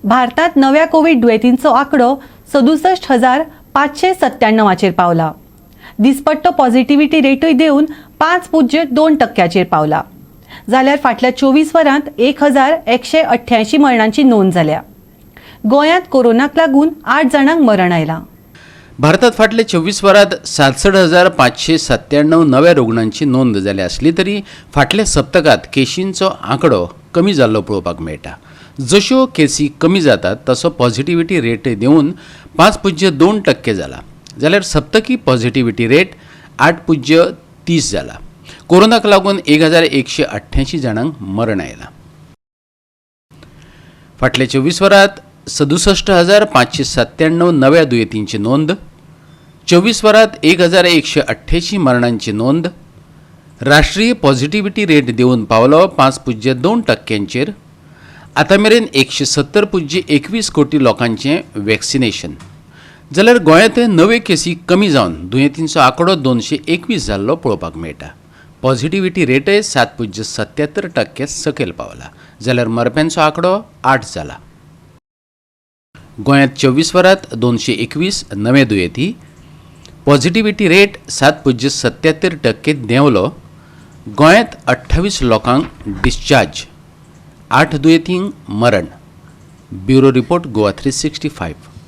भारतात नव्या कोविड दुयेंतींचो आंकडो 67,597 पावला. दिसपट्टो पॉझिटिव्हिटी रेटूय देऊन 5.2% पावला. जाल्यार फाटल्या 24 वरांत 1,188 मरणांची नोंद जाल्या. गोंयांत कोरोनाक लागून 8 जाणांक मरण आयलां. भारतात फाटले 24 वरांत 67,597 नव्या रुग्णांची नोंद जाली आसली तरी फाटल्या सप्तकात केशींचो आंकडो कमी जाल्लो पळोवपाक मेळटा. जश्यो केसी कमी जातात तसो पॉझिटिव्हिटी रेट देऊन 5.2% जाला. जाल्यार सप्तकी पॉझिटिव्हिटी रेट 8.30 जाला. कोरोनाक लागून 1,188 जाणांक मरण आयलां. फाटल्या 24 वरांत 67,597 नव्या दुयेंतींची नोंद, 24 वरांत 1,188 मरणांची नोंद. राष्ट्रीय पॉझिटिव्हिटी रेट देऊन पावलो 5.2%. आतां मेरेन 170.21 कोटी लोकांचें वॅक्सिनेशन. जाल्यार गोंयांत नवे केसी कमी जावन दुयेंतींचो आंकडो 221 जाल्लो पळोवपाक मेळटा. पॉझिटिव्हिटी रेटय 7.77% सकयल पावला. जाल्यार मरप्यांचो आंकडो 8 जाला. गोंयांत 24 वरांत 221 नवे दुयेंती. पॉझिटिव्हिटी रेट 7.77% देंवलो. गोंयांत 28 लोकांक डिस्चार्ज, 8 दुयेंतींक मरण. Bureau report Goa 365.